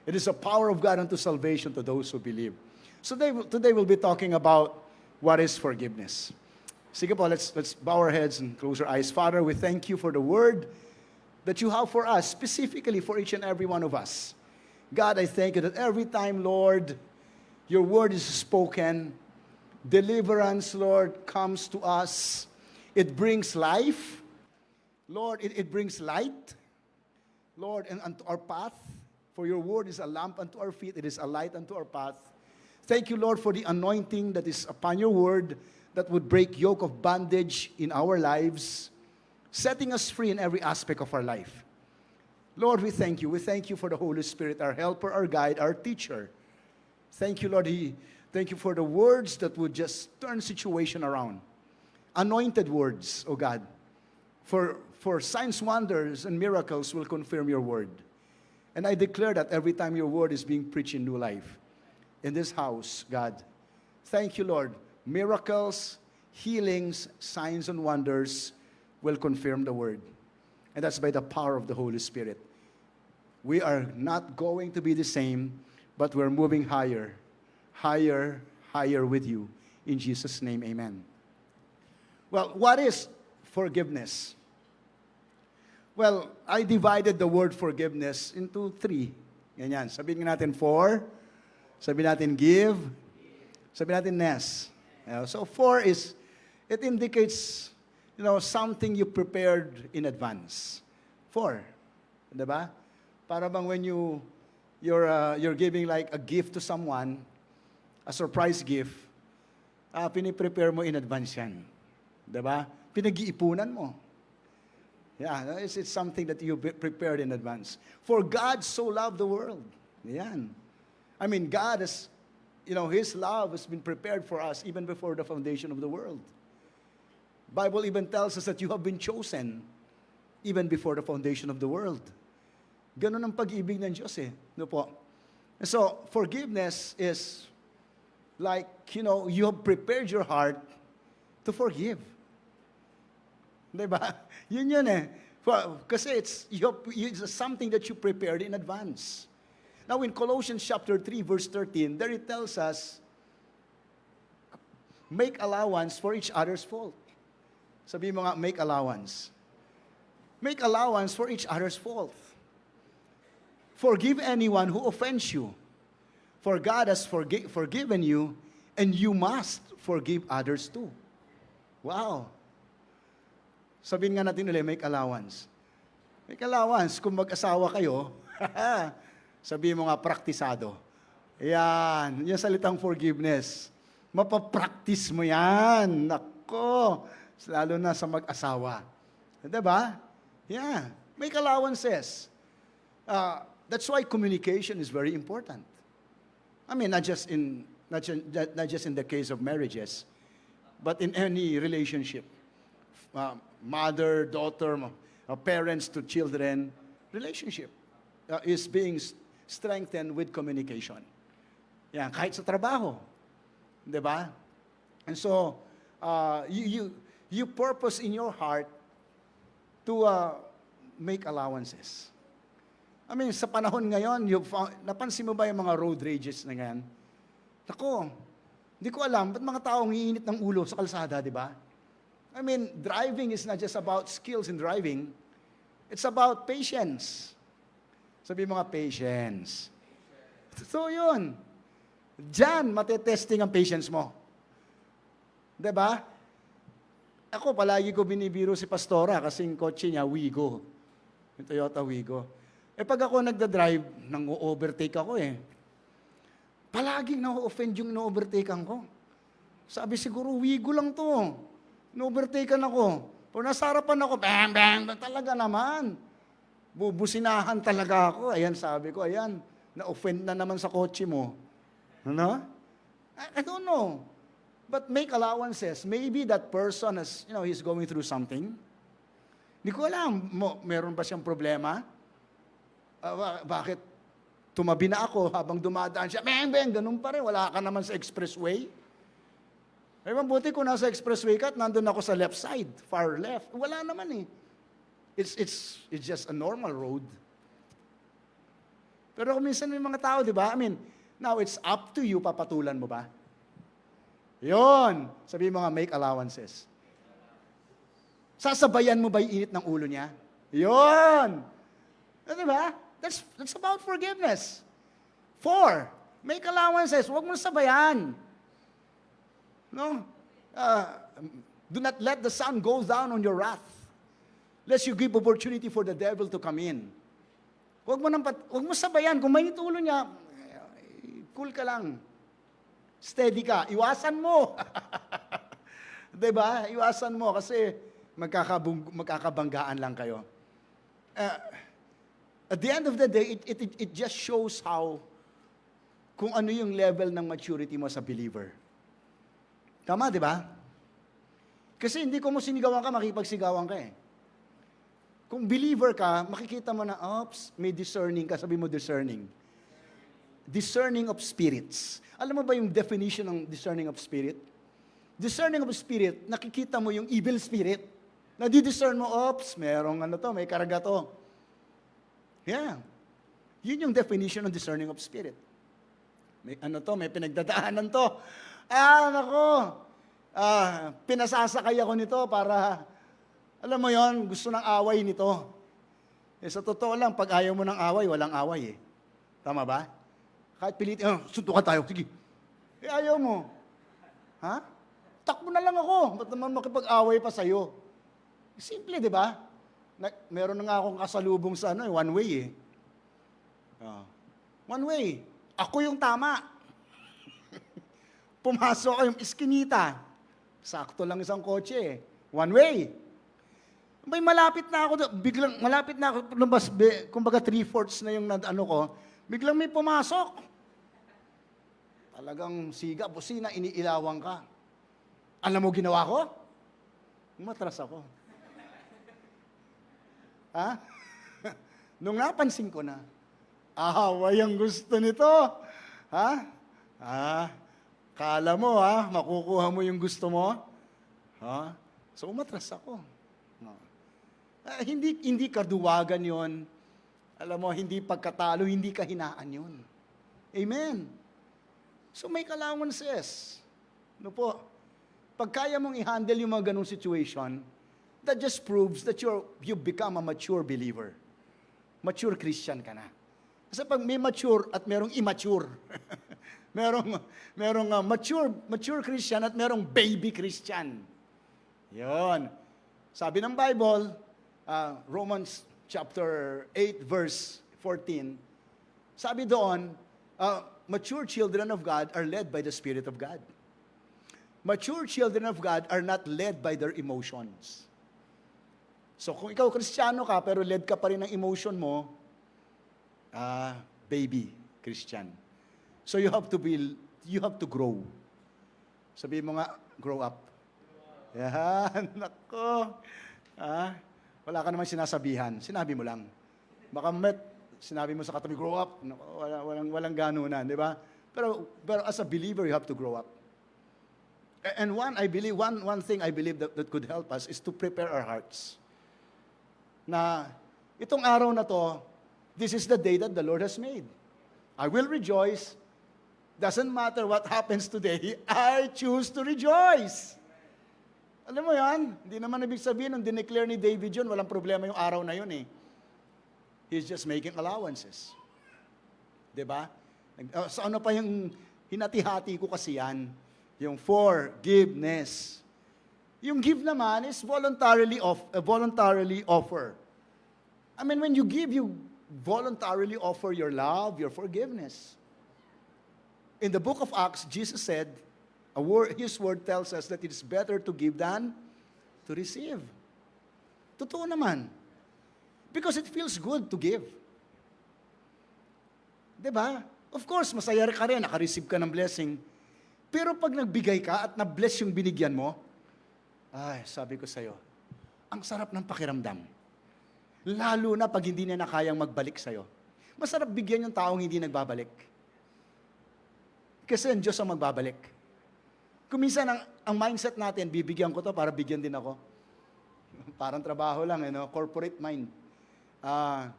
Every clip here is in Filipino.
It is the power of God unto salvation to those who believe. So today we'll be talking about what is forgiveness. Sige po, let's bow our heads and close our eyes. Father, we thank you for the word that you have for us, specifically for each and every one of us. God, I thank you that every time, Lord, your word is spoken, deliverance, Lord, comes to us. It brings life. Lord, it brings light. Lord, and unto our path. For your word is a lamp unto our feet. It is a light unto our path. Thank you, Lord, for the anointing that is upon your word that would break yoke of bondage in our lives, setting us free in every aspect of our life. Lord, we thank you. We thank you for the Holy Spirit, our helper, our guide, our teacher. Thank you, Lord. Thank you for the words that would just turn situation around. Anointed words, oh God. For signs, wonders, and miracles will confirm your word. And I declare that every time your word is being preached in New Life, in this house, God. Thank you, Lord. Miracles, healings, signs, and wonders will confirm the word. And that's by the power of the Holy Spirit. We are not going to be the same, but we're moving higher, higher, higher with you. In Jesus' name, amen. Well, what is forgiveness? Well, I divided the word forgiveness into three. Ganyan. Sabihin natin for, sabihin natin give, sabihin natin ness. So for is, it indicates, something you prepared in advance. For, diba? Para bang when you're giving like a gift to someone, a surprise gift, piniprepare mo in advance yan. Diba? Pinag-iipunan mo. Yeah, it's something that you prepared in advance. For God so loved the world. Yan. I mean, God has, His love has been prepared for us even before the foundation of the world. Bible even tells us that you have been chosen even before the foundation of the world. Ganun ang pag-ibig ng Diyos eh. No po? And so, forgiveness is like, you have prepared your heart to forgive. Diba? Yun eh. Kasi it's something that you prepared in advance. Now in Colossians chapter 3 verse 13, there it tells us, make allowance for each other's fault. Sabi mo nga, make allowance. Make allowance for each other's fault. Forgive anyone who offends you. For God has forgiven you, and you must forgive others too. Wow. Sabihin nga natin ulit, make allowance. Make allowance, kung mag-asawa kayo, sabihin mo nga, praktisado. Yan, yung salitang forgiveness. Mapapractice mo yan. Nako, lalo na sa mag-asawa. Diba? Yeah, make allowances. That's why communication is very important. I mean, not just in the case of marriages, but in any relationship. Mother, daughter, parents to children, relationship is being strengthened with communication. Yan, kahit sa trabaho. Diba? And so, you purpose in your heart to make allowances. I mean, sa panahon ngayon, napansin mo ba yung mga road rages na yan? Ako, hindi ko alam, ba't mga taong iinit ng ulo sa kalsada, di ba? I mean, driving is not just about skills in driving. It's about patience. Sabi mga patience. So yun. Diyan, matetesting ang patience mo. Diba? Ako, palagi ko binibiro si Pastora kasi yung kotse niya, Wigo. Yung Toyota Wigo. Pag ako nagda-drive, nang-overtake ako eh. Palaging na-offend yung na-overtakean ko. Sabi siguro, Wigo lang to. Na-overtakean ako. Pag nasa harapan ako, bang, bang, talaga naman. Bubusinahan talaga ako. Ayan, sabi ko, ayan, na-offend na naman sa kotse mo. Ano? I don't know. But make allowances. Maybe that person has, he's going through something. Hindi ko alam, meron ba siyang problema? Bakit tumabi na ako habang dumadaan siya? Bang, bang, ganun pa rin. Wala ka naman sa expressway. Ay, mabuti kung nasa expressway ka at nandun ako sa left side, far left. Wala naman eh. It's just a normal road. Pero kung minsan may mga tao, di ba? I mean, now it's up to you, papatulan mo ba? Yon. Sabi mo nga, make allowances. Sasabayan mo ba yung init ng ulo niya? Yon. Di ba? That's about forgiveness. 4, make allowances. Huwag mo sabayan. No? Do not let the sun go down on your wrath, lest you give opportunity for the devil to come in. Huwag mo sabayan. Kung may ulo niya, cool ka lang. Steady ka. Iwasan mo. Diba? Iwasan mo kasi magkakabanggaan lang kayo. At the end of the day, it just shows how, kung ano yung level ng maturity mo sa believer. Tama, di ba? Kasi hindi ko mo sinigawan ka, makipagsigawan ka eh. Kung believer ka, makikita mo na, oops, may discerning ka. Sabi mo discerning. Discerning of spirits. Alam mo ba yung definition ng discerning of spirit? Discerning of spirit, nakikita mo yung evil spirit. Nadi-discern mo, oops, merong may karaga to. Yeah. Yun yung definition ng discerning of spirit. May may pinagdadaanan to. Pinasasakay ako nito para, alam mo yon, gusto ng away nito. Sa totoo lang, pag ayaw mo ng away, walang away eh. Tama ba? Kahit pilitin, suntukan tayo, sige. Ayaw mo. Ha? Takbo na lang ako. Ba't naman makipag-away pa sa'yo? Simple, di ba? Meron na nga akong kasalubong sa one way eh. One way. Ako yung tama. Pumasok ako yung iskinita. Sakto lang isang kotse eh. One way. May malapit na ako, malapit na ako, kumbaga 3/4 na yung ko, biglang may pumasok. Talagang siga, busina, iniilawang ka. Alam mo ginawa ko? Umatras ako. Ha? Nung napansin ko na, away ang gusto nito. Ha? Kala mo makukuha mo yung gusto mo? Ha? So umatras ako. Hindi kaduwagan yon. Alam mo, hindi pagkatalo, hindi kahinaan yon. Amen. So may allowances. No po? Pag kaya mong i-handle yung mga ganung situation, that just proves that you've become a mature believer. Mature Christian ka na. Kasi pag may mature at merong immature, merong mature Christian at merong baby Christian. Yon. Sabi ng Bible, Romans chapter 8 verse 14, sabi doon, mature children of God are led by the Spirit of God. Mature children of God are not led by their emotions. So kung ikaw Kristiyano ka pero led ka pa rin ng emotion mo, baby Christian. So you have to grow. Sabi mo nga, grow up. Yan, nako. Wala ka naman sinasabihan. Sinabi mo lang. Baka sinabi mo sa katabi, grow up. Walang ganunan, di ba? Pero as a believer, you have to grow up. And one thing I believe that could help us is to prepare our hearts. Na itong araw na to, this is the day that the Lord has made. I will rejoice. Doesn't matter what happens today, I choose to rejoice. Alam mo yan? Hindi naman ibig sabihin, nung dineclare ni David yun, walang problema yung araw na yun eh. He's just making allowances. Diba? So ano pa yung hinati-hati ko kasi yan? Yung forgiveness. Yung give naman is voluntarily offer. I mean, when you give, you voluntarily offer your love, your forgiveness. In the book of Acts, Jesus said, His word tells us that it is better to give than to receive. Totoo naman. Because it feels good to give. Diba? Of course, masaya ka rin, naka-receive ka ng blessing. Pero pag nagbigay ka at na-bless yung binigyan mo, sabi ko sa'yo, ang sarap ng pakiramdam. Lalo na pag hindi na kayang magbalik sa'yo. Masarap bigyan yung taong hindi nagbabalik. Kasi ang Diyos ang magbabalik. Kung minsan ang mindset natin, bibigyan ko to para bigyan din ako. Parang trabaho lang, corporate mind.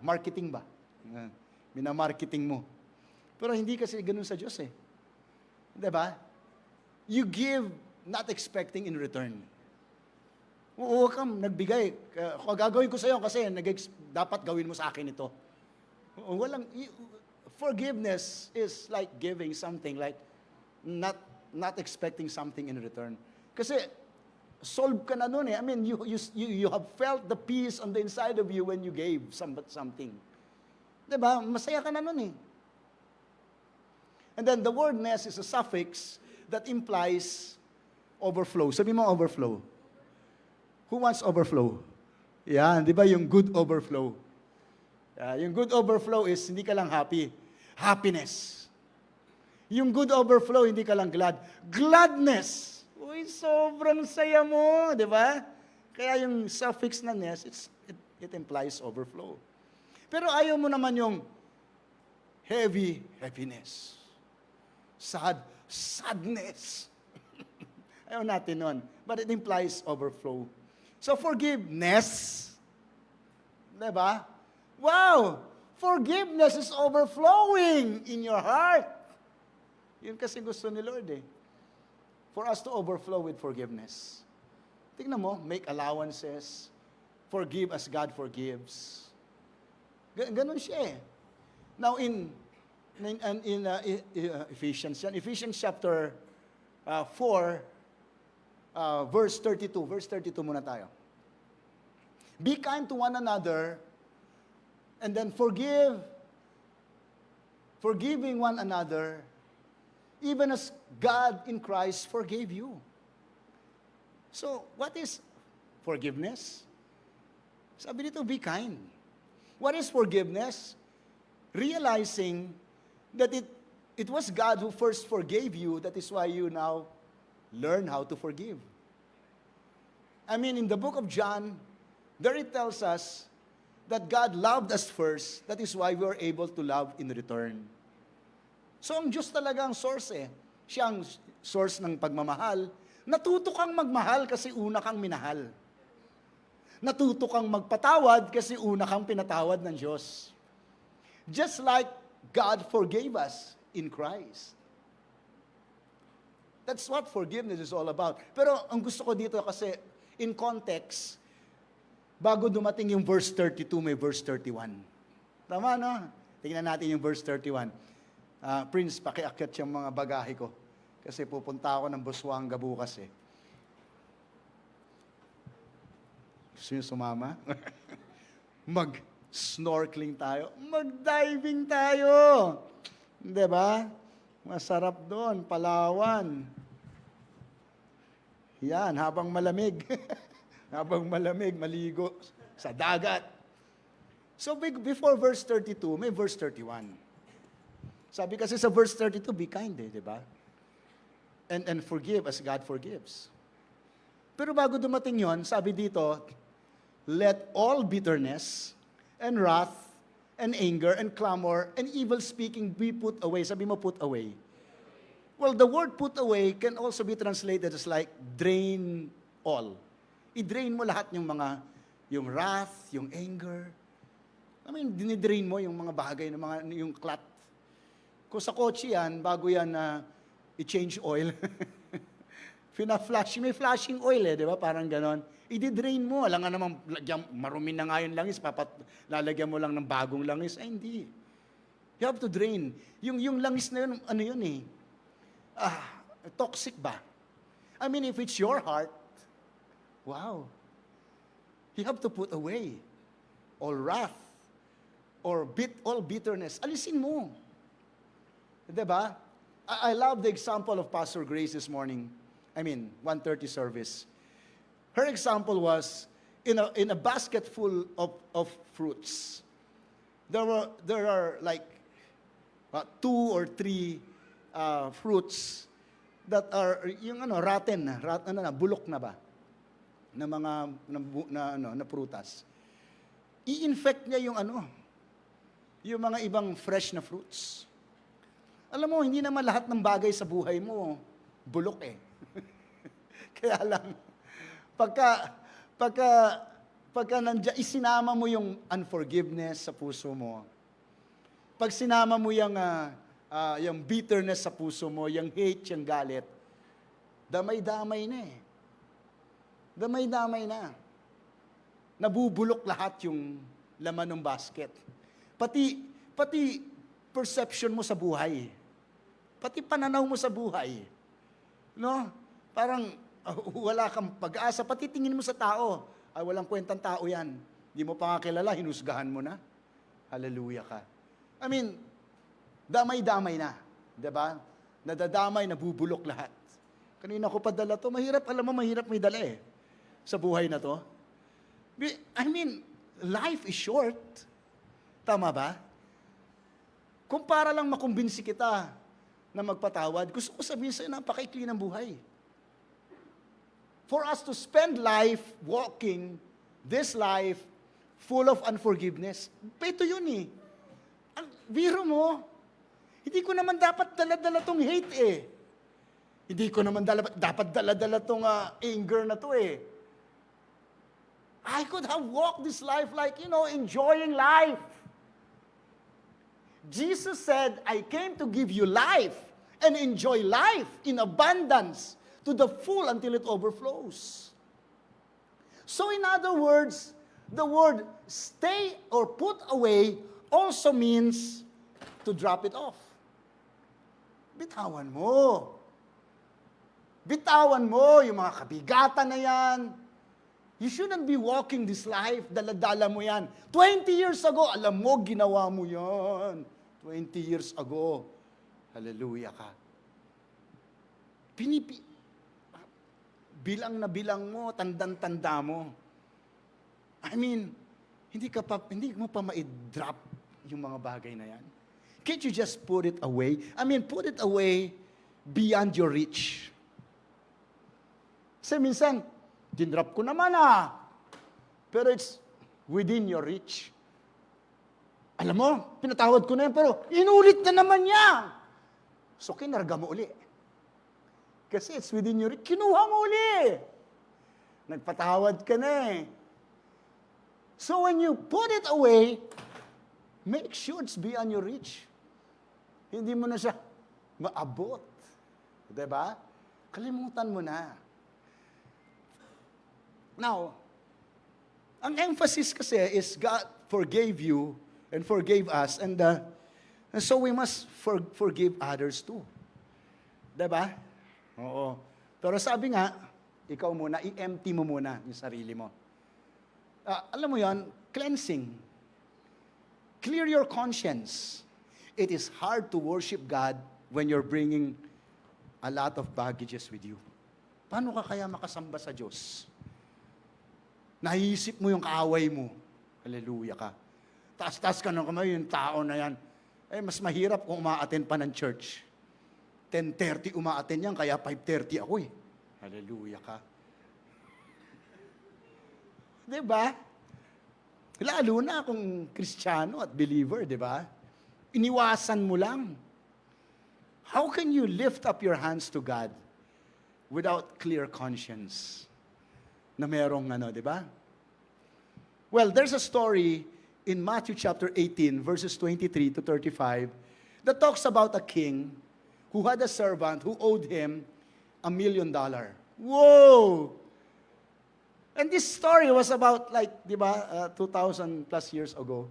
Marketing ba? Minamarketing mo. Pero hindi kasi ganun sa Diyos eh. Diba? You give not expecting in return. Huwag kang nagbigay. Gagawin ko sa iyo kasi dapat gawin mo sa akin ito. Forgiveness is like giving something, like not expecting something in return. Kasi solve ka na nun eh. I mean, you have felt the peace on the inside of you when you gave something. Diba? Masaya ka na nun eh. And then the word ness is a suffix that implies overflow. Sabi mo overflow. Who wants overflow? Yan, di ba yung good overflow? Yung good overflow is hindi ka lang happy. Happiness. Yung good overflow, hindi ka lang glad. Gladness. Uy, sobrang saya mo, di ba? Kaya yung suffix na ness, it implies overflow. Pero ayaw mo naman yung heaviness. Sadness. Ayaw natin nun. But it implies overflow. So forgiveness, diba? Wow! Forgiveness is overflowing in your heart. Yun kasi gusto ni Lord eh. For us to overflow with forgiveness. Tingnan mo, make allowances. Forgive as God forgives. Ganon siya eh. Now in Ephesians chapter 4, verse 32. Verse 32 muna tayo. Be kind to one another, and then forgiving one another, even as God in Christ forgave you. So, what is forgiveness? Sabi dito, be kind. What is forgiveness? Realizing that it was God who first forgave you, that is why you now learn how to forgive. I mean, in the book of John, there it tells us that God loved us first, that is why we are able to love in return. So, ang Diyos talaga ang source eh. Siya ang source ng pagmamahal. Natuto kang magmahal kasi una kang minahal. Natuto kang magpatawad kasi una kang pinatawad ng Diyos. Just like God forgave us in Christ. That's what forgiveness is all about. Pero ang gusto ko dito kasi, in context, bago dumating yung verse 32, may verse 31. Tama, no? Tingnan natin yung verse 31. Prince, pakiakyat yung mga bagahe ko. Kasi pupunta ako ng Busuanga bukas eh. Gusto nyo sumama? Mag-snorkeling tayo. Mag-diving tayo. Diba? Masarap doon, Palawan. Yan, habang malamig. Habang malamig, maligo sa dagat. So before verse 32, may verse 31. Sabi kasi sa verse 32, be kind eh, di ba? And forgive as God forgives. Pero bago dumating yon, sabi dito, let all bitterness and wrath and anger and clamor and evil speaking be put away. Sabi mo, put away. Well, the word put away can also be translated as like drain all. I-drain mo lahat yung wrath, yung anger. I mean, dinidrain mo yung mga bagay, yung clot. Kung sa kotse yan, bago yan i-change oil. May flashing oil eh, di ba? Parang ganon. I-drain mo. Alam nga naman, marumi na nga yung langis, lalagyan mo lang ng bagong langis. Ay, hindi. You have to drain. Yung langis na yun, ano yun eh? Toxic ba? I mean, if it's your heart, wow. You have to put away all wrath or all bitterness. Alisin mo. Diba? I love the example of Pastor Grace this morning. 1:30 service. Her example was in a basket full of fruits. There are like 2 or 3 fruits that are rotten na, bulok na ba? Na mga na prutas. I-infect niya yung mga ibang fresh na fruits. Alam mo, hindi naman lahat ng bagay sa buhay mo bulok eh. Kaya lang, pagka nandiyan, isinama mo yung unforgiveness sa puso mo, Pag sinama mo yung bitterness sa puso mo, yung hate, yung galit, damay-damay na eh. Damay-damay na. Nabubulok lahat yung laman ng basket. Pati perception mo sa buhay. Pati pananaw mo sa buhay. No? Parang wala kang pag-asa. Pati tingin mo sa tao. Ay, walang kwentang tao yan. Hindi mo pa nga kilala, hinusgahan mo na. Hallelujah ka. I mean, damay-damay na. Diba? Nadadamay, nabubulok lahat. Kanina ko padala to, mahirap, alam mo, mahirap may dala eh. Sa buhay na to. I mean, life is short. Tama ba? Kung para lang makumbinsi kita na magpatawad, gusto ko sabihin sa'yo, napakaikli ng buhay. For us to spend life walking this life full of unforgiveness, ito yun eh. Ang biro mo, hindi ko naman dapat dala-dala tong hate eh. Hindi ko naman dapat dala-dala tong anger na to eh. I could have walked this life like, enjoying life. Jesus said, I came to give you life and enjoy life in abundance to the full until it overflows. So in other words, the word stay or put away also means to drop it off. Bitawan mo. Bitawan mo yung mga kabigatan na yan. You shouldn't be walking this life, dala-dala mo yan. 20 years ago, alam mo, ginawa mo yan. 20 years ago. Hallelujah ka. Bilang na bilang mo, tandang-tanda mo. I mean, hindi mo pa ma-drop yung mga bagay na yan. Can't you just put it away? I mean, put it away beyond your reach. Kasi minsan, dinrop ko naman pero it's within your reach. Alam mo, pinatawad ko na yan, pero inulit na naman niya. So, kinarga mo uli. Kasi it's within your reach. Kinuha mo uli. Nagpatawad ka na eh. So, when you put it away, make sure it's beyond your reach. Hindi mo na siya maabot. Diba? Kalimutan mo na. Now, ang emphasis kasi is God forgave you and forgave us, and so we must forgive others too. Diba? Oo. Pero sabi nga, ikaw muna, i-empty mo muna yung sarili mo. Alam mo yon, cleansing. Clear your conscience. It is hard to worship God when you're bringing a lot of baggages with you. Paano ka kaya makasamba sa Diyos? Nahiisip mo yung kaaway mo. Hallelujah ka. Taas-taas ka ng kamay, yung tao na yan. Mas mahirap kung umaattend pa ng church. 10:30 umaattend yan, kaya 5:30 ako eh. Hallelujah ka. Diba? Lalo na kung Kristiyano at believer, diba? Iniwasan mo lang. How can you lift up your hands to God without clear conscience? Na merong di ba? Well, there's a story in Matthew chapter 18, verses 23 to 35, that talks about a king who had a servant who owed him $1 million. Whoa! And this story was about di ba, 2,000 plus years ago.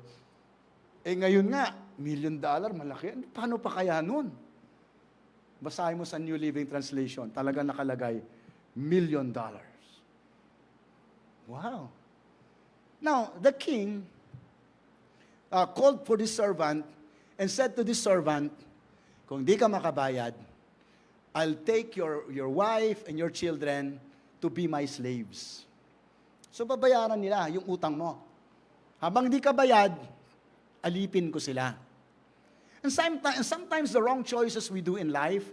Ngayon nga, $1 million, malaki. Paano pa kaya nun? Basahin mo sa New Living Translation, talagang nakalagay, $1 million. Wow. Now, the king called for this servant and said to this servant, kung di ka makabayad, I'll take your wife and your children to be my slaves. So, babayaran nila yung utang mo. Habang di ka bayad, alipin ko sila. And sometimes the wrong choices we do in life,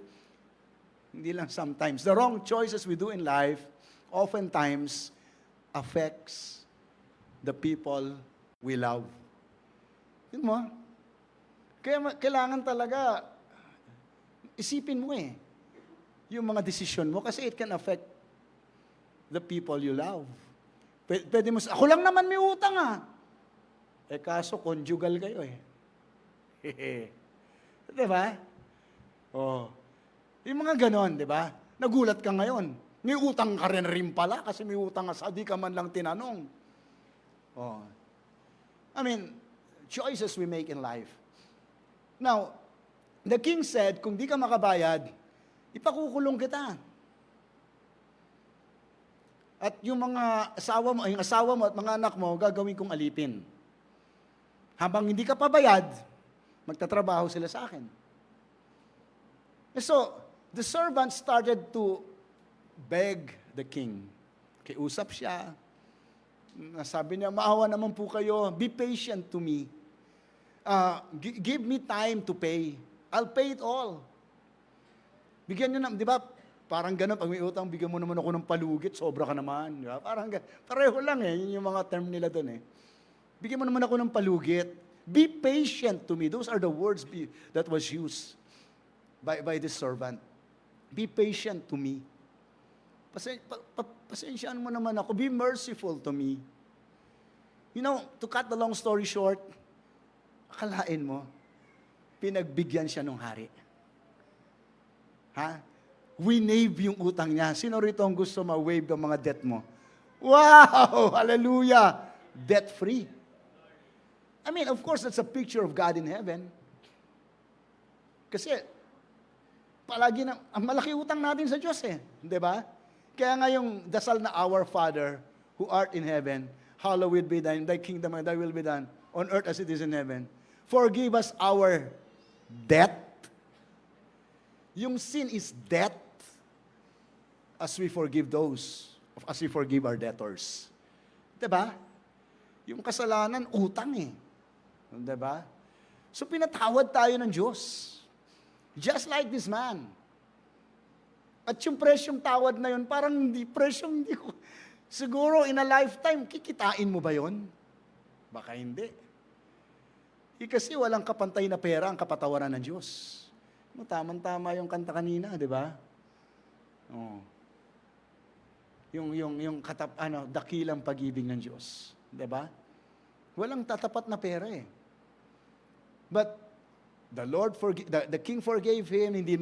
hindi lang sometimes, the wrong choices we do in life, oftentimes, affects the people we love. Yun mo? Kaya kailangan talaga, isipin mo yung mga desisyon mo kasi it can affect the people you love. Pwede mo, ako lang naman may utang kaso conjugal kayo Di ba? Oh. Yung mga ganon, di ba? Nagulat ka ngayon. May utang ka rin pala kasi may utang ka sa di ka man lang tinanong. Oh. I mean, choices we make in life. Now, the king said, kung di ka makabayad, ipakukulong kita. At yung asawa mo at mga anak mo, gagawin kong alipin. Habang hindi ka pabayad, magtatrabaho sila sa akin. So, the servant started to beg the king. Kiusap siya. Sabi niya, maawa naman po kayo, be patient to me. Give me time to pay. I'll pay it all. Bigyan niyo na, di ba? Parang gano'n, pag may utang, bigyan mo naman ako ng palugit, sobra ka naman. Di ba? Parang pareho lang yun yung mga term nila doon Bigyan mo naman ako ng palugit. Be patient to me. Those are the words that was used by this servant. Be patient to me. Pasensyaan mo naman ako. Be merciful to me. You know, to cut the long story short, akalain mo, pinagbigyan siya ng hari. Ha? Winave yung utang niya. Sino rito ang gusto ma-wave ang mga debt mo? Wow! Hallelujah! Debt-free. I mean, of course, that's a picture of God in heaven. Kasi, palagi na, ang malaki utang natin sa Diyos Di ba? Kaya nga yung dasal na Our Father, who art in heaven, hallowed be thy kingdom, and thy will be done, on earth as it is in heaven. Forgive us our debt. Yung sin is debt, as we forgive our debtors. Diba? Yung kasalanan, utang Diba? So pinatawad tayo ng Diyos. Just like this man. At yung presyong tawad na yun, parang hindi ko, siguro in a lifetime, kikitain mo ba yun? Baka hindi. Kasi walang kapantay na pera ang kapatawaran ng Diyos. Tamang-tama yung kanta kanina, di ba? Oh. Yung dakilang pag-ibig ng Diyos, di ba? Walang tatapat na pera But the Lord the king forgave him, hindi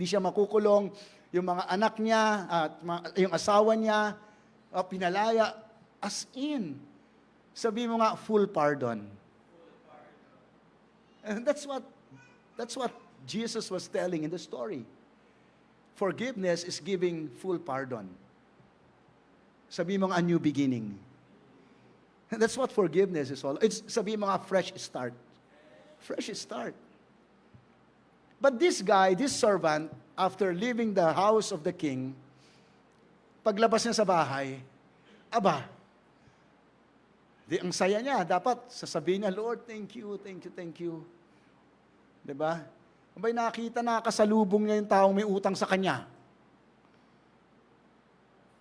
siya makukulong, yung mga anak niya at yung asawa niya pinalaya as in. Sabi mo nga full pardon. And that's what Jesus was telling in the story. Forgiveness is giving full pardon. Sabi mo nga, a new beginning. That's what forgiveness is all. Sabi mo nga, fresh start. Fresh start. But this servant, after leaving the house of the king, paglabas niya sa bahay, ang saya niya. Dapat sasabihin niya, Lord, thank you. Diba? Abay, nakakasalubong niya yung taong may utang sa kanya.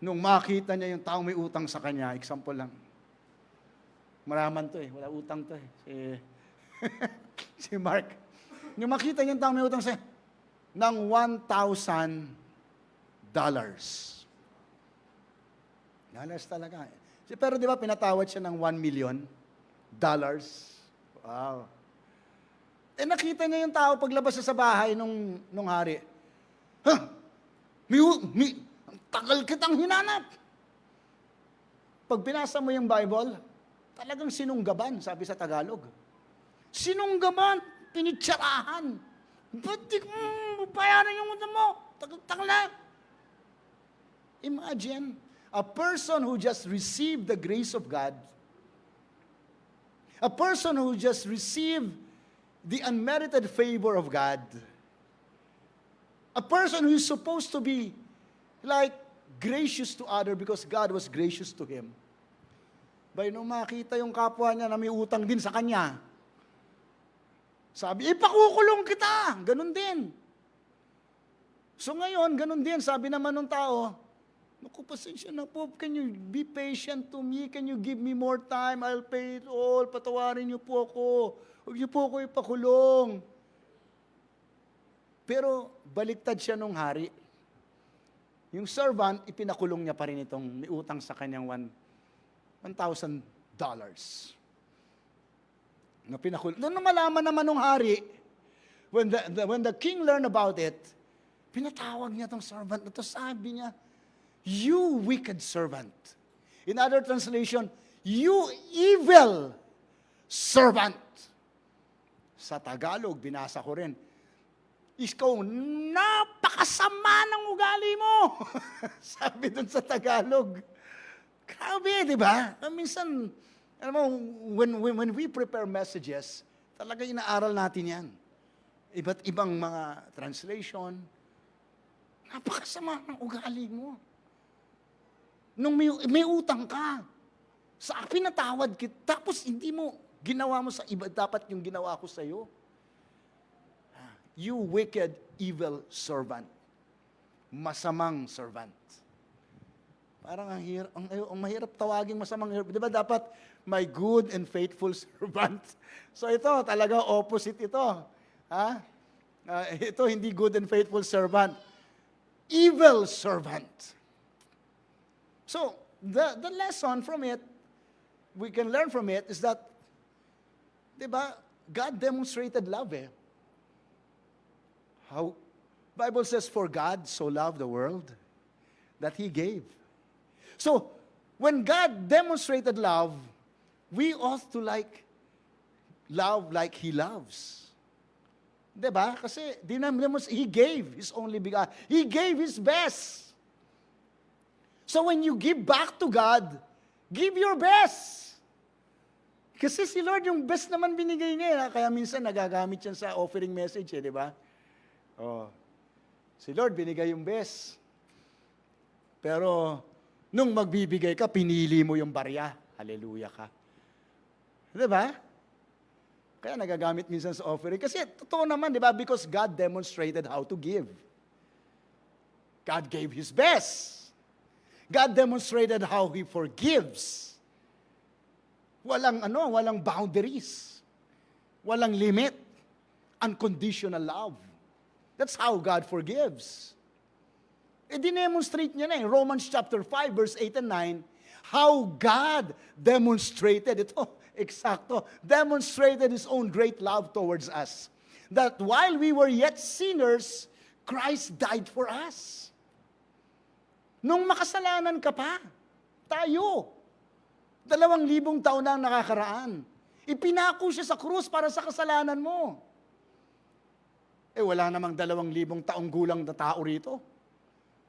Nung makita niya yung taong may utang sa kanya, example lang, maraman to wala utang to si Mark. Nung makita niya yung taong may utang sa ng $1,000. Dollars talaga. Pero di ba pinatawad siya ng $1 million? Wow. Nakita niya yung tao paglabas sa bahay nung hari. Ang tagal kitang hinanap. Pag binasa mo yung Bible, talagang sinunggaban, sabi sa Tagalog. Sinunggaban, pinitsarahan. Ba't di ko bayaran yung utang mo? Tagal na. Imagine, a person who just received the grace of God, a person who just received the unmerited favor of God, a person who is supposed to be like gracious to others because God was gracious to him. Nung makita yung kapwa niya na may utang din sa kanya, sabi, ipakukulong kita. Ganun din. So ngayon, ganun din. Sabi naman ng tao, naku, pasensya na po. Can you be patient to me? Can you give me more time? I'll pay it all. Patawarin niyo po ako. Huwag niyo po ako ipakulong. Pero baliktad siya nung hari. Yung servant, ipinakulong niya pa rin itong may utang sa kanyang $1,000. Nung malaman naman ng hari, when the king learned about it, pinatawag niya tong servant na to, sabi niya, "You wicked servant." In other translation, "You evil servant." Sa Tagalog, binasa ko rin, "Ikaw, napakasama ng ugali mo." Sabi dun sa Tagalog. Grabe, di ba? Minsan, alam mo, when we prepare messages, talaga inaaral natin yan. Iba't ibang mga translation. Napakasama ng ugali mo. Nung may utang ka, sa pinatawad kita, tapos hindi mo ginawa mo sa iba, dapat yung ginawa ko sa iyo. You wicked, evil servant. Masamang servant. Parang ang mahirap tawagin masamang servant. Di ba dapat my good and faithful servant? So ito, talaga opposite ito. Ito hindi good and faithful servant. Evil servant. So, the lesson from it, we can learn from it, is that, di ba, God demonstrated love How? Bible says, "For God so loved the world that He gave." So, when God demonstrated love, we ought to love like He loves. Diba? Kasi, He gave His only begotten. He gave His best. So when you give back to God, give your best. Kasi si Lord, yung best naman binigay niya. Kaya minsan nagagamit yan sa offering message, di ba? Si Lord, binigay yung best. Pero, nung magbibigay ka, pinili mo yung barya. Hallelujah ka. Di ba? Kaya nagagamit minsan sa offering. Kasi, totoo naman, di ba? Because God demonstrated how to give. God gave His best. God demonstrated how He forgives. Walang boundaries. Walang limit. Unconditional love. That's how God forgives. Dinemonstrate niya na Romans chapter 5, verse 8 and 9, how God demonstrated, demonstrated His own great love towards us. That while we were yet sinners, Christ died for us. Nung makasalanan ka pa, tayo, 2,000 taon na ang nakakaraan. Ipinako siya sa krus para sa kasalanan mo. Wala namang 2,000 taong gulang na tao rito.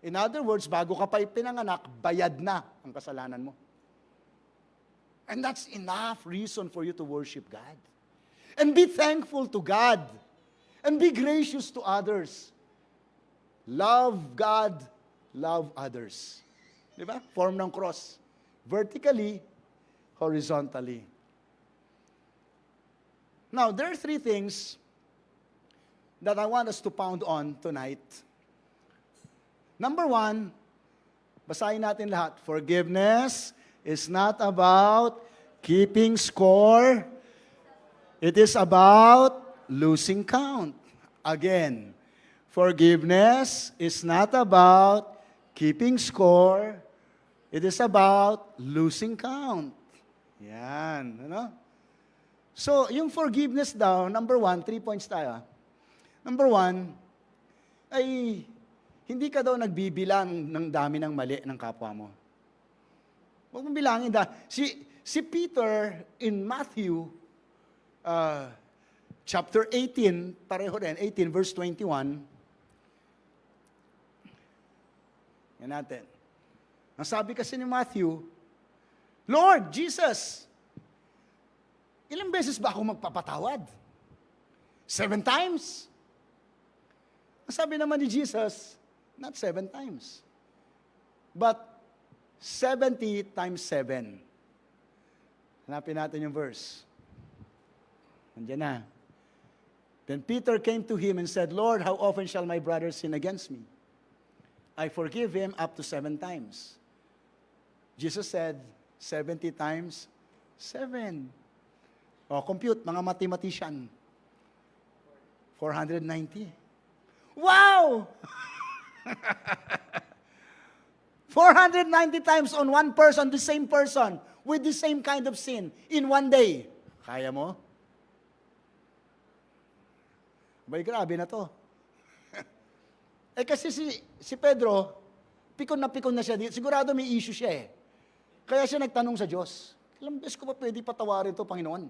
In other words, bago ka pa ipinanganak, bayad na ang kasalanan mo. And that's enough reason for you to worship God. And be thankful to God. And be gracious to others. Love God, love others. Di ba? Form ng cross. Vertically, horizontally. Now, there are 3 things that I want us to pound on tonight. Number 1, basahin natin lahat. Forgiveness is not about keeping score. It is about losing count. Again, forgiveness is not about keeping score. It is about losing count. Yan, ano? So, yung forgiveness daw, number 1, 3 points tayo. Number 1, ay hindi ka daw nagbibilang ng dami ng mali ng kapwa mo. Huwag mong bilangin. Si Peter in Matthew chapter 18, pareho rin, 18 verse 21. Yan natin. Ang sabi kasi ni Matthew, "Lord, Jesus, ilang beses ba ako magpapatawad? 7 times? Ang sabi naman ni Jesus, not 7 times, but 70 times 7. Hanapin natin yung verse. Nandiyan na. Then Peter came to him and said, "Lord, how often shall my brother sin against me? I forgive him up to 7 times. Jesus said, 70 times 7. Compute, mga mathematician. 490. Wow! 490 times on one person, the same person, with the same kind of sin, in one day. Kaya mo? Bay, grabe na to. Eh kasi si Pedro, pikon na siya. Sigurado may issue siya eh. Kaya siya nagtanong sa Diyos, ilang beses ko pa pwede patawarin to, Panginoon?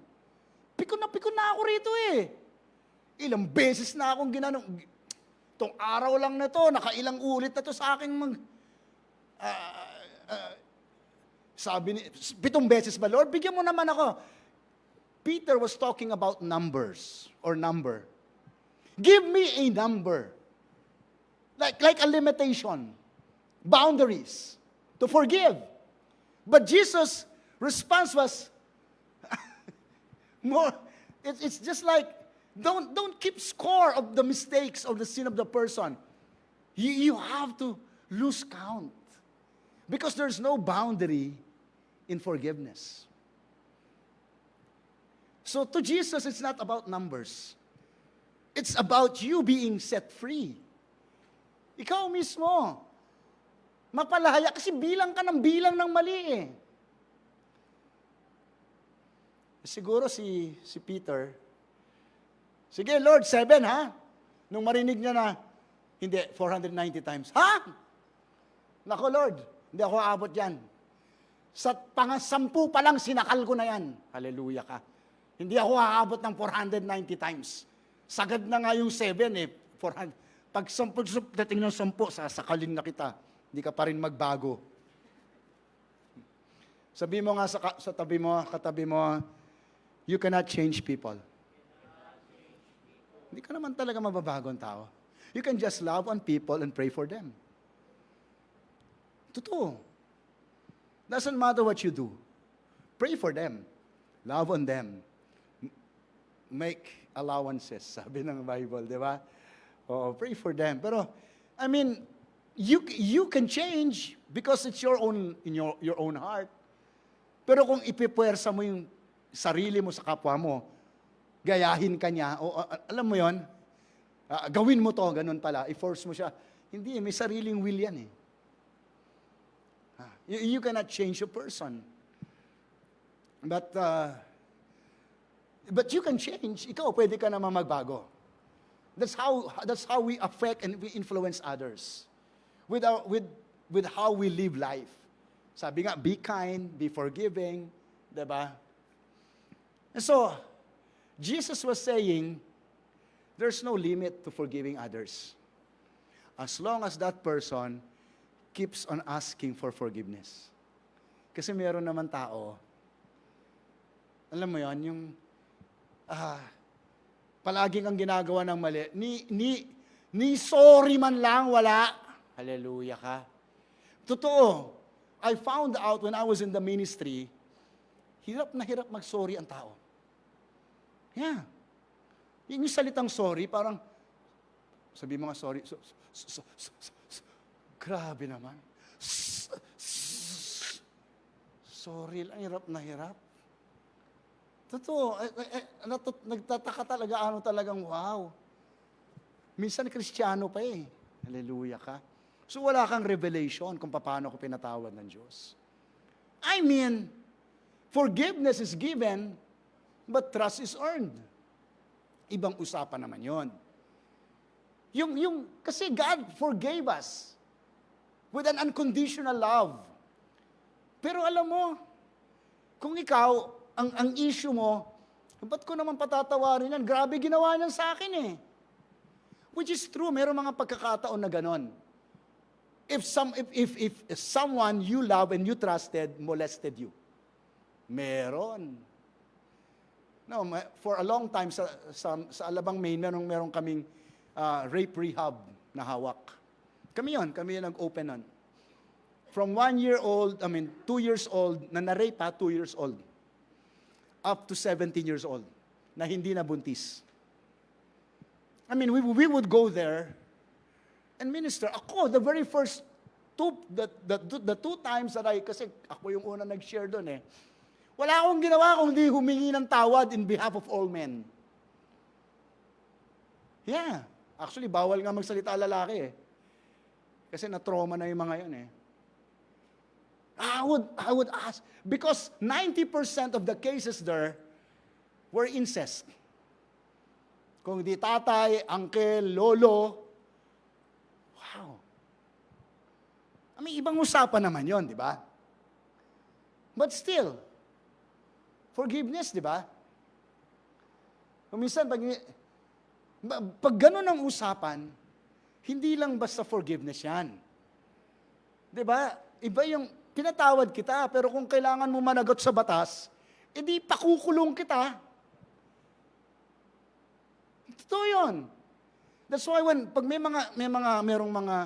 Pikon na ako rito eh. Ilang beses na akong ginanong. Itong araw lang na to, nakailang ulit na to sa aking sabi ni, 7 beses ba, Lord, bigyan mo naman ako. Peter was talking about numbers or number. Give me a number. Like a limitation. Boundaries. To forgive. But Jesus' response was more, it's just like, don't keep score of the mistakes of the sin of the person. You have to lose count. Because there's no boundary in forgiveness. So to Jesus, it's not about numbers. It's about you being set free. Ikaw mismo. Mapalahaya kasi bilang ka ng mali eh. Siguro si Peter, sige Lord, 7 ha? Nung marinig niya na, hindi, 490 times. Ha? Nako Lord, hindi ako aabot yan. Sa pang-10 pa lang, sinakal ko na yan. Hallelujah ka. Hindi ako aabot ng 490 times. Sagad na nga yung 7 eh. 400. Pag dating ng 10, sasakalin na kita. Hindi ka pa rin magbago. Sabi mo nga sa katabi mo, you cannot change people. Hindi ka naman talaga mababagong tao. You can just love on people and pray for them. Totoo. Doesn't matter what you do. Pray for them. Love on them. Make allowances, sabi ng Bible, di ba? Oh, pray for them. Pero, I mean, you can change because it's your own heart. Pero kung ipipuwersa mo yung sarili mo sa kapwa mo, gayahin ka niya, alam mo yon, gawin mo to, ganun pala, i-force mo siya. Hindi, may sariling will yan eh. You cannot change a person. But you can change. Ikaw, pwede ka naman magbago. That's how we affect and we influence others. With how we live life. Sabi nga, be kind, be forgiving, diba? And so, Jesus was saying, there's no limit to forgiving others. As long as that person keeps on asking for forgiveness. Kasi meron naman tao, alam mo yon, yung palaging ang ginagawa ng mali, ni sorry man lang, wala. Hallelujah ka. Totoo. I found out when I was in the ministry, hirap na hirap mag-sorry ang tao. Yeah. Yung salitang sorry, parang, sabi mo nga sorry, grabe naman. Sorry lang, hirap na hirap. Totoo, nagtataka talaga, talagang wow. Minsan Kristiyano pa eh. Hallelujah ka. So wala kang revelation kung paano ko pinatawad ng Diyos. I mean, forgiveness is given, but trust is earned. Ibang usapan naman yon. Kasi God forgave us with an unconditional love. Pero alam mo, kung ikaw, ang issue mo, ba't ko naman patatawarin yan? Grabe ginawa niyan sa akin eh. Which is true, meron mga pagkakataon na ganon. If someone you love and you trusted molested you. Meron. No, for a long time sa Alabang, Maine, meron kaming rape rehab na hawak. Kami yun nag-open nun. From 2 years old, na-rape 2 years old. Up to 17 years old, na hindi na buntis. I mean, we would go there and minister. Ako, the very first the 2 times that kasi ako yung una nag-share doon eh, wala akong ginawa kundi humingi ng tawad in behalf of all men. Yeah. Actually, bawal nga magsalita lalaki eh. Kasi na-trauma na yung mga yun eh. I would ask, because 90% of the cases there were incest. Kung di tatay, uncle, lolo, wow. May ibang usapan naman yon, di ba? But still, forgiveness, di ba? Kung minsan, pag ganun ang usapan, hindi lang basta forgiveness yan. Di ba? Iba yung pinatawad kita, pero kung kailangan mo managot sa batas, edi pakukulong kita. Totoo yun. That's why pag merong mga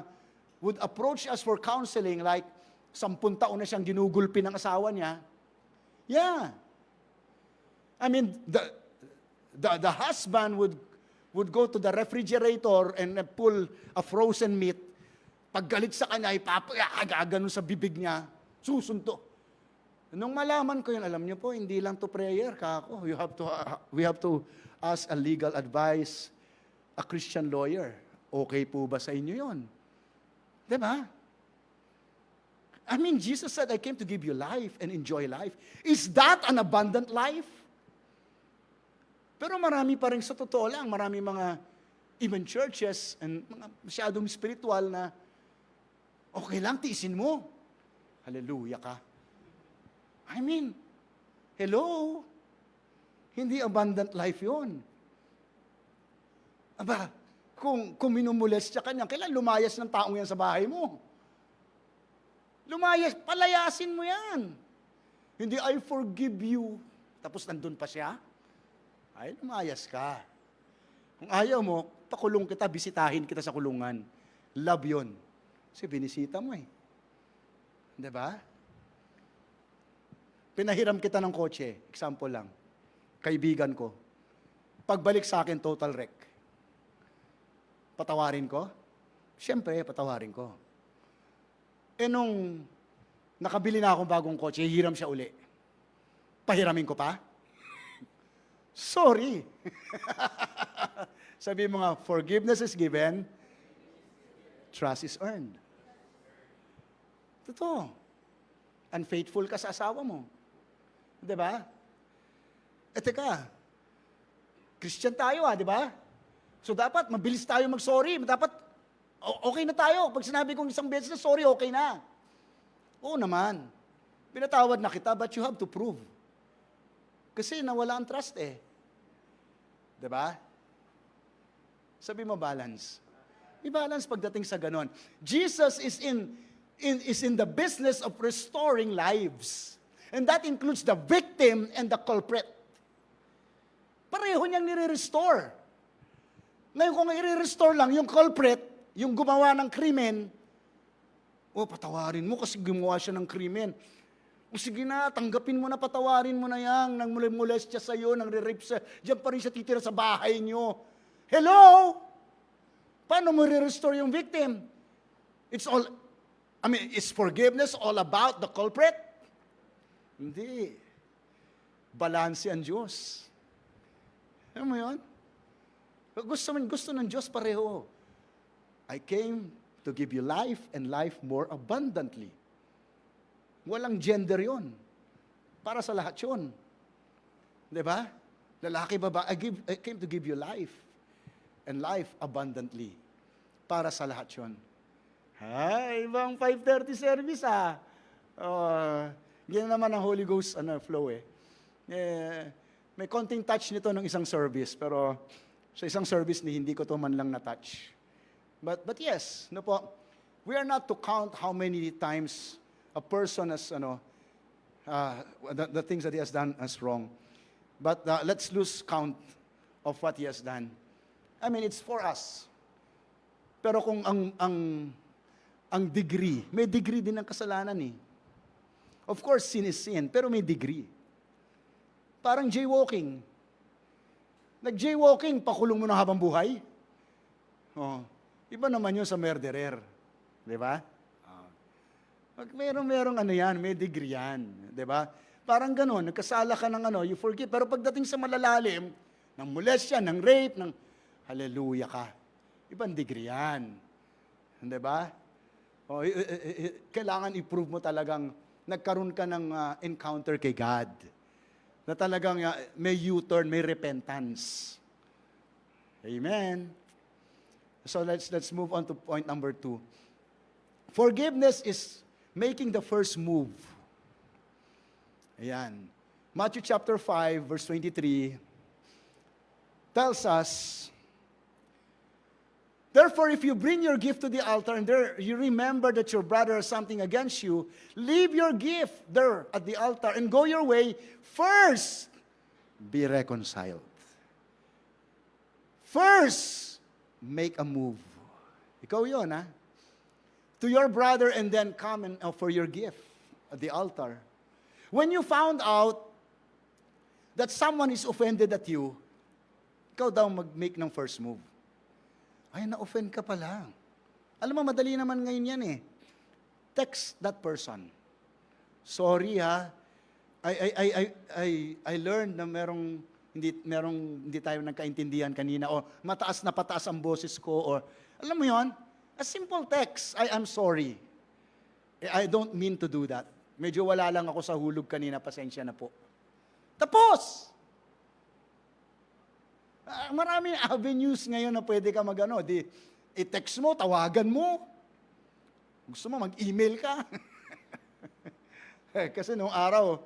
would approach us for counseling, like 10 taon na siyang ginugulpi ng asawa niya, yeah. I mean, the husband would go to the refrigerator and pull a frozen meat. Pag galit sa kanya, ipapagaganon sa bibig niya, susunto. Nung malaman ko yun, alam niyo po, hindi lang to prayer, kako. We have to ask a legal advice, a Christian lawyer. Okay po ba sa inyo yun? Diba? I mean, Jesus said, I came to give you life and enjoy life. Is that an abundant life? Pero marami pa rin sa totoo lang, marami mga even churches and mga masyadong spiritual na okay lang, tiisin mo. Hallelujah ka. I mean, hello? Hindi abundant life yun. Aba, kung minumolest ka niya, kailan lumayas ng taong yan sa bahay mo? Lumayas, palayasin mo yan. Hindi, I forgive you. Tapos nandun pa siya. Ay, lumayas ka. Kung ayaw mo, pakulong kita, bisitahin kita sa kulungan. Love yun. Kasi binisita mo eh. Diba? Pinahiram kita ng kotse. Example lang. Kaibigan ko. Pagbalik sa akin, total wreck. Patawarin ko? Siyempre, patawarin ko. Nung nakabili na akong bagong kotse, hiram siya uli. Pahiramin ko pa? Sorry. Sabi mo nga, forgiveness is given, trust is earned. Totoo. Unfaithful ka sa asawa mo. Diba? Teka, Christian tayo di ba? So dapat, mabilis tayo mag-sorry. Dapat, okay na tayo. Pag sinabi kong isang beses na sorry, okay na. Oo naman. Pinatawad na kita, but you have to prove. Kasi nawala ang trust eh. Diba? Sabi mo balance. May balance pagdating sa ganon. Jesus is in the business of restoring lives. And that includes the victim and the culprit. Pareho niyang nire-restore. Ngayon kung i-restore lang yung culprit, yung gumawa ng krimen, patawarin mo kasi gumawa siya ng krimen. O sige na, tanggapin mo na, patawarin mo na yan, nang molest siya sa'yo, nang re-rape siya, diyan pa rin siya titira sa bahay niyo. Hello? Paano mo re-restore yung victim? Is forgiveness all about the culprit? Hindi. Balanse ang Diyos. Alam mo yun? Gusto ng Diyos pareho. I came to give you life and life more abundantly. Walang gender yon. Para sa lahat yun. Diba? Lalaki, baba, I came to give you life and life abundantly. Para sa lahat yun. Ibang 5:30 service Yan naman ang Holy Ghost flow eh. May konting touch nito ng isang service, pero sa isang service ni hindi ko to man lang na-touch. But yes, we are not to count how many times a person has, the things that he has done as wrong. But let's lose count of what he has done. I mean, it's for us. Pero kung ang degree, may degree din ng kasalanan eh. Of course, sin is sin, pero may degree. Parang jaywalking. Nag-jaywalking, pakulong mo na habang buhay. Iba naman yun sa murderer. Di ba? Merong yan, may degree yan. Di ba? Parang ganun, nagkasala ka ng you forgive. Pero pagdating sa malalalim, ng molestia, ng rape, ng hallelujah ka. Ibang degree yan. Di ba? Kailangan i-prove mo talagang nagkaroon ka ng encounter kay God. Na talagang may U-turn, may repentance. Amen. So let's move on to point number 2. Forgiveness is making the first move. Ayan. Matthew chapter 5, verse 23 tells us, therefore, if you bring your gift to the altar and there you remember that your brother has something against you, leave your gift there at the altar and go your way. First, be reconciled. First, make a move. Ikaw yun, ha? To your brother and then come and offer your gift at the altar. When you found out that someone is offended at you, ikaw daw mag-make ng first move. Ay, na-offend ka pala. Alam mo, madali naman ngayon yan eh. Text that person. Sorry ha, I learned na merong hindi tayo nagkaintindihan kanina, o mataas na pataas ang boses ko, or alam mo yon, a simple text, I'm sorry. I don't mean to do that. Medyo wala lang ako sa hulog kanina, pasensya na po. Tapos! Maraming avenues ngayon na pwede ka mag-ano. I-text mo, tawagan mo. Gusto mo, mag-email ka. Kasi nung araw,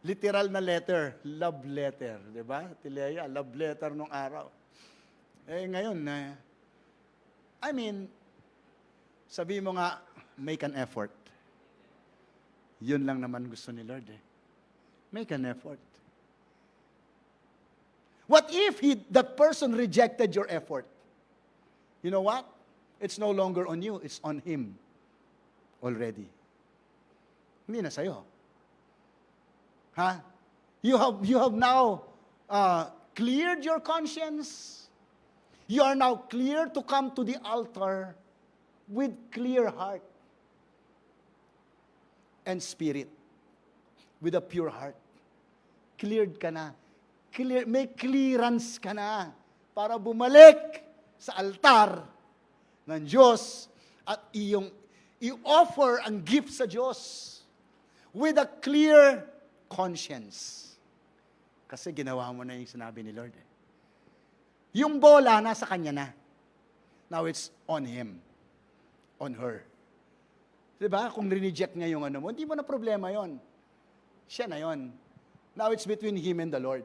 literal na letter, love letter. Diba? Tileya, love letter nung araw. Ngayon, sabi mo nga, make an effort. Yun lang naman gusto ni Lord eh. Make an effort. What if that person rejected your effort? You know what? It's no longer on you, it's on him already. Hindi na sa'yo. Ha? You have now cleared your conscience. You are now clear to come to the altar with clear heart and spirit. With a pure heart. Cleared ka na. May clearance ka na para bumalik sa altar ng Diyos at i-offer ang gift sa Diyos with a clear conscience. Kasi ginawa mo na yung sinabi ni Lord. Yung bola, nasa kanya na. Now it's on him. On her. Diba? Kung rineject niya yung ano mo, hindi mo na problema yon. Siya na yon. Now it's between him and the Lord.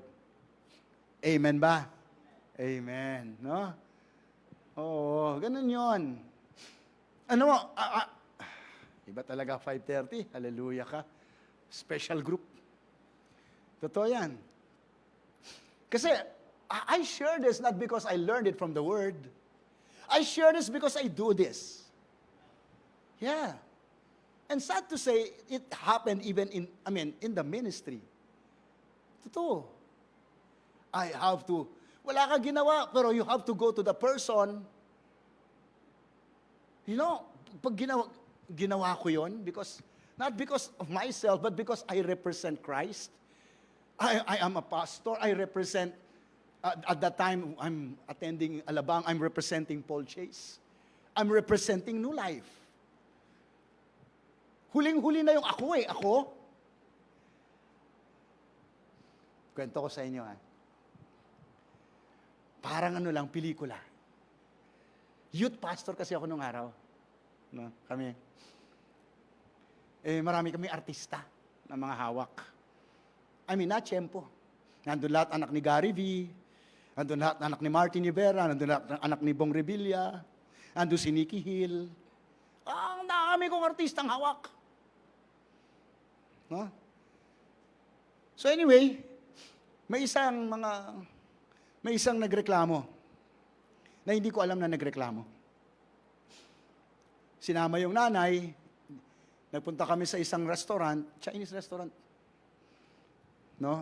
Amen ba? Amen. No? Oo, ganun yon. Ano mo, iba talaga 5:30. Hallelujah ka. Special group. Totoo yan. Kasi, I share this not because I learned it from the Word. I share this because I do this. Yeah. And sad to say, it happened even in the ministry. Totoo. Wala ka ginawa, pero you have to go to the person. You know, pag ginawa ko yon not because of myself, but because I represent Christ. I am a pastor. I represent, at that time, I'm attending Alabang, I'm representing Paul Chase. I'm representing New Life. Huling-huli na yung ako. Kwento ko sa inyo, Parang pelikula. Youth pastor kasi ako nung araw. No, kami. Marami kami artista na mga hawak. Not tiyempo. Nandun lahat anak ni Gary V. Nandun lahat anak ni Martin Rivera. Nandun lahat anak ni Bong Revilla. Nandun si Nikki Hill. Ang dami kong artistang hawak. No? So anyway, may isang nagreklamo na hindi ko alam na nagreklamo. Sinama yung nanay, nagpunta kami sa isang restaurant, Chinese restaurant. No?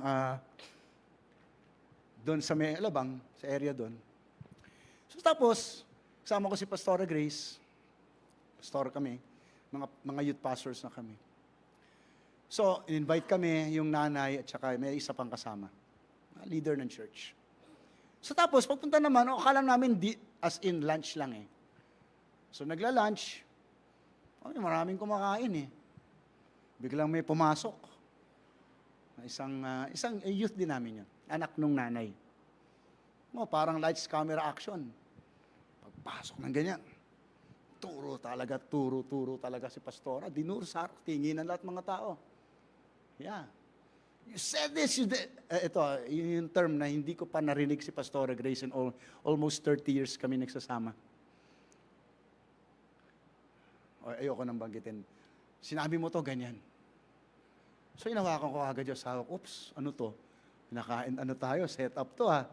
Doon sa may Alabang, sa area doon. So tapos, kasama ko si Pastora Grace. Pastor kami, mga youth pastors na kami. So, in-invite kami, yung nanay, at saka may isa pang kasama. Leader ng church. So tapos, pagpunta naman, akala namin as in lunch lang eh. So nagla-lunch, maraming kumakain eh. Biglang may pumasok. Isang youth din namin yun. Anak nung nanay. No, parang lights, camera, action. Pagpasok ng ganyan. Turo talaga si Pastora. Dinursa, tingin ng lahat mga tao. Yeah. You said this, you did. Ito, yung term na hindi ko pa narinig si Pastora Grace in almost 30 years kami nagsasama. Ayoko nang banggitin. Sinabi mo to, ganyan. So, inawakan ko agad yung asawa ko, oops, ano to? Pinakain, ano tayo, set up to ha.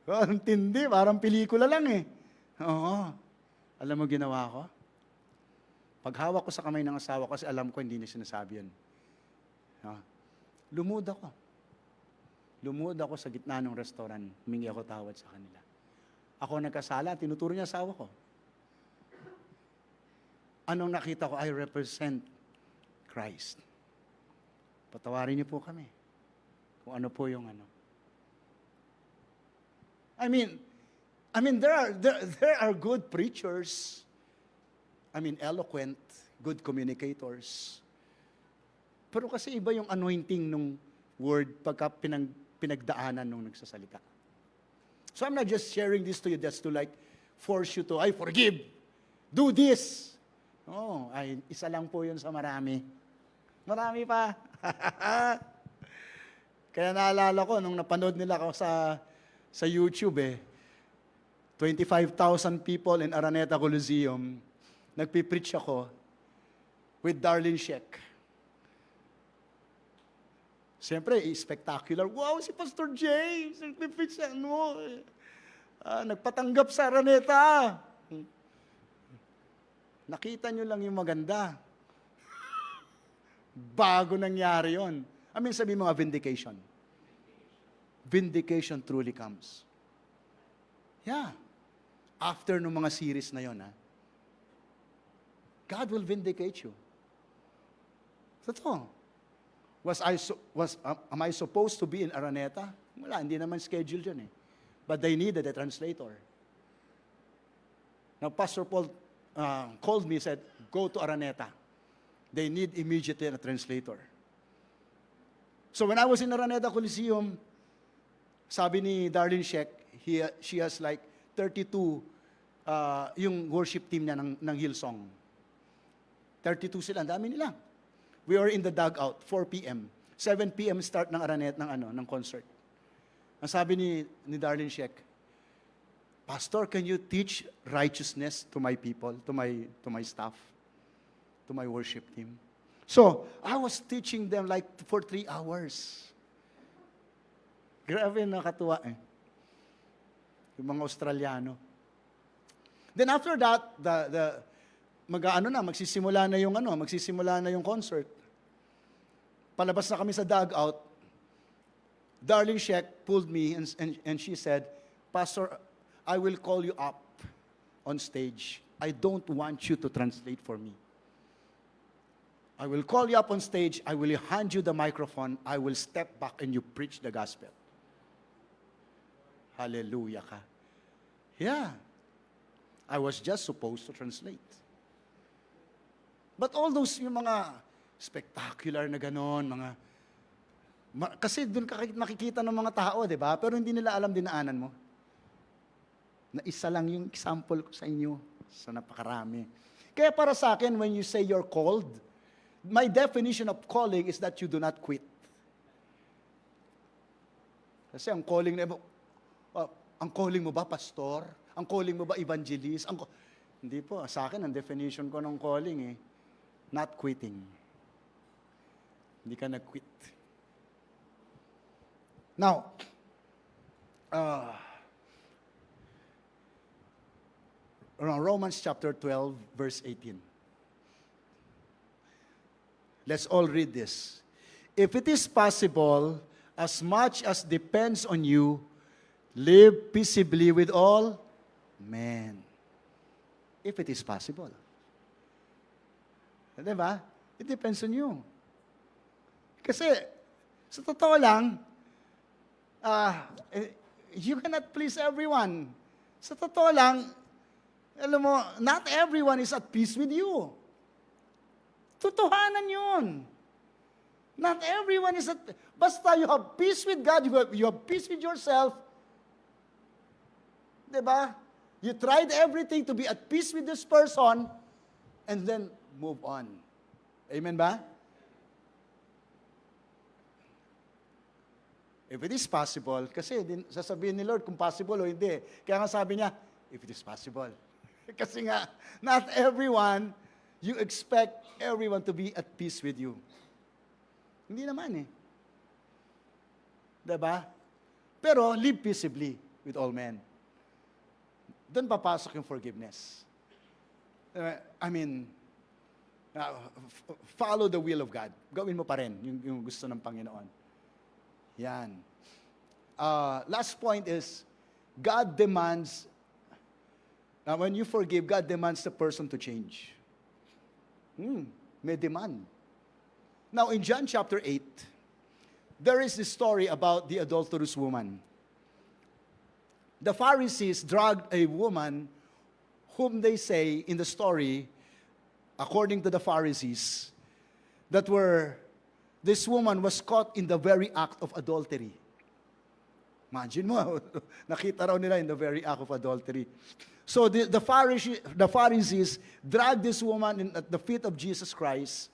Ang tindi, parang pelikula lang eh. Oo. Alam mo ginawa ko? Paghawak ko sa kamay ng asawa ko, kasi alam ko hindi niya sinasabi yun. Lumud ako. Lumud ako sa gitna ng restaurant. Humingi ako tawad sa kanila. Ako nagkasala, tinuturo niya asawa ko. Anong nakita ko? I represent Christ. Patawarin niyo po kami. Kung ano po yung ano. I mean, there are good preachers. Eloquent, good communicators. Pero kasi iba yung anointing ng word pagka pinagdaanan nung nagsasalita. So I'm not just sharing this to you just to like force you to, forgive. Do this. Isa lang po yun sa marami. Marami pa. Kaya naalala ko, nung napanood nila ako sa YouTube 25,000 people in Araneta Coliseum, nagpipreach ako with Darlene Sheck. Siyempre, spectacular. Wow, si Pastor James, nagpipreach siya, nagpatanggap sa Araneta. Nakita nyo lang yung maganda. Bago nangyari yon. Sabi mga vindication. Vindication truly comes. Yeah. After nung mga series na yon, God will vindicate you. Totoo. Am I supposed to be in Araneta? Wala, hindi naman schedule yun But they needed a translator. Now, Pastor Paul called me and said, go to Araneta. They need immediately a translator. So when I was in Araneta Coliseum, sabi ni Darlene Sheck, she has like 32, yung worship team niya ng Hillsong. 32 sila, ang dami nila. We were in the dugout, 4 p.m. 7 p.m. start ng Araneta ng concert. Ang sabi ni Darlene Sheck, Pastor, can you teach righteousness to my people, to my staff, to my worship team? So, I was teaching them like for 3 hours. Grabe, nakatuwa Yung mga Australiano. Then after that, magsisimula na yung concert. Palabas na kami sa dugout. Darlene Sheck pulled me and she said, Pastor, I will call you up on stage. I don't want you to translate for me. I will call you up on stage. I will hand you the microphone. I will step back and you preach the gospel. Hallelujah ka. Yeah. I was just supposed to translate. But all those yung mga spectacular na ganon, kasi doon ka nakikita ng mga tao, di ba? Pero hindi nila alam dinaanan mo. Na isa lang yung example ko sa inyo sa napakarami. Kaya para sa akin, when you say you're called, my definition of calling is that you do not quit. Kasi ang calling mo ba, pastor? Ang calling mo ba, evangelist? Hindi po, sa akin, ang definition ko ng calling not quitting. Hindi ka nag-quit. Now, Romans chapter 12, verse 18. Let's all read this. If it is possible, as much as depends on you, live peaceably with all men. If it is possible. Diba? It depends on you. Kasi, sa totoo lang, you cannot please everyone. Sa totoo lang, alam mo, not everyone is at peace with you. Totohanan yun. Not everyone is at... Basta you have peace with God, you have peace with yourself, Diba? You tried everything to be at peace with this person and then move on. Amen ba? If it is possible, kasi sasabihin ni Lord kung possible o hindi. Kaya nga sabi niya, if it is possible. Kasi nga, not everyone, you expect everyone to be at peace with you. Hindi naman eh. Diba? Pero live peaceably with all men. Doon papasok yung forgiveness. Follow the will of God. Gawin mo pa rin yung gusto ng Panginoon. Yan. Last point is, God demands, when you forgive, God demands the person to change. May demand. Now, in John chapter 8, there is this story about the adulterous woman. The Pharisees dragged a woman whom they say in the story, according to the Pharisees, this woman was caught in the very act of adultery. Imagine mo, nakita raw nila in the very act of adultery. So the Pharisees dragged this woman at the feet of Jesus Christ,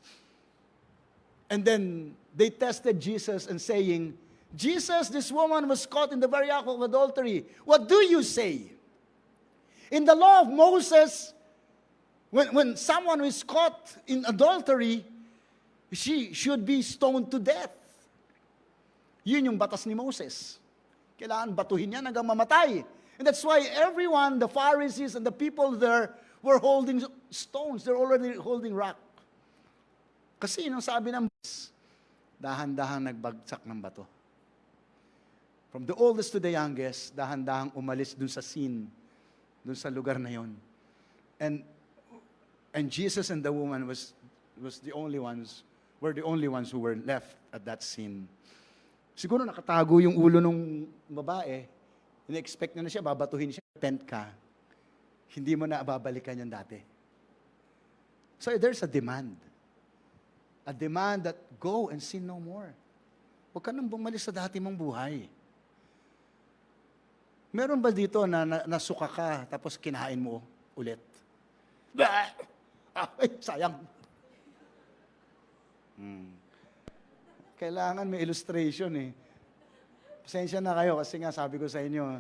and then they tested Jesus and saying, Jesus, this woman was caught in the very act of adultery. What do you say? In the law of Moses, when someone is caught in adultery, she should be stoned to death. Yun yung batas ni Moses. Kailangan batuhin niya hanggang mamatay. And that's why everyone, the Pharisees and the people there, were holding stones. They're already holding rock. Kasi nung sabi ng dahan-dahan nagbagsak ng bato. From the oldest to the youngest, dahan-dahang umalis dun sa scene, dun sa lugar na yon. And Jesus and the woman were the only ones who were left at that scene. Siguro nakatago yung ulo ng babae. Ina-expect na siya, babatuhin siya, repent ka. Hindi mo na babalikan yan dati. So there's a demand. A demand that go and sin no more. Huwag ka nang bumalik sa dati mong buhay. Meron ba dito na nasuka ka tapos kinain mo ulit? Ay, sayang. Kailangan may illustration eh. Pasensya na kayo kasi nga sabi ko sa inyo,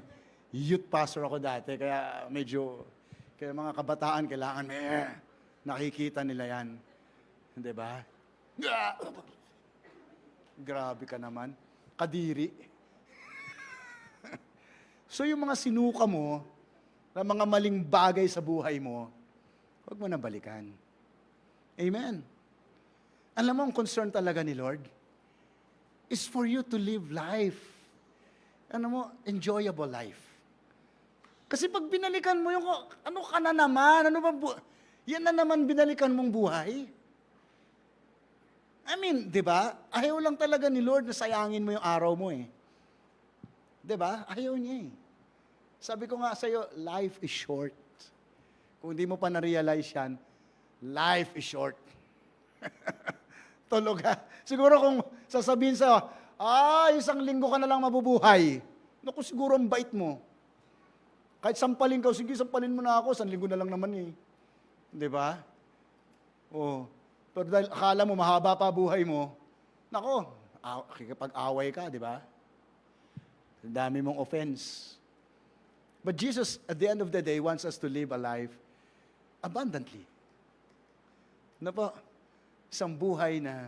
youth pastor ako dati, kaya kaya mga kabataan, kailangan nakikita nila yan. Hindi ba? Grabe ka naman. Kadiri. So yung mga sinuka mo, na mga maling bagay sa buhay mo, huwag mo na balikan. Amen. Alam mo, ang concern talaga ni Lord is for you to live life. Enjoyable life. Kasi pag binalikan mo yung, ano ka na naman? Yan na naman binalikan mong buhay. Di ba? Ayaw lang talaga ni Lord na sayangin mo yung araw mo eh. Di ba? Ayaw niya eh. Sabi ko nga sa'yo, life is short. Kung hindi mo pa na-realize yan, life is short. Tulog ha. Siguro kung sasabihin sa, isang linggo ka na lang mabubuhay. Naku, siguro ang bait mo. Kahit sampalin ka, sige, sampalin mo na ako, 1 linggo na lang naman eh. Di ba? Pero dahil akala mo mahaba pa buhay mo, naku, kikipag-away ka, di ba? Ang dami mong offense. But Jesus, at the end of the day, wants us to live a life abundantly. Isang buhay na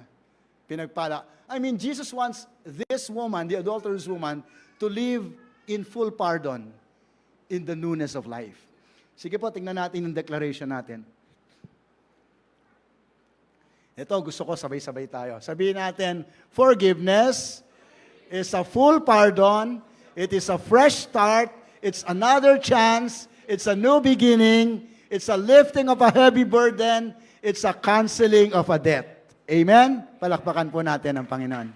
pinagpala. Jesus wants this woman, the adulterous woman, to live in full pardon in the newness of life. Sige po, tingnan natin yung declaration natin. Ito, gusto ko sabay-sabay tayo. Sabihin natin, forgiveness is a full pardon. It is a fresh start. It's another chance. It's a new beginning. It's a lifting of a heavy burden. It's a canceling of a debt. Amen? Palakpakan po natin ang Panginoon.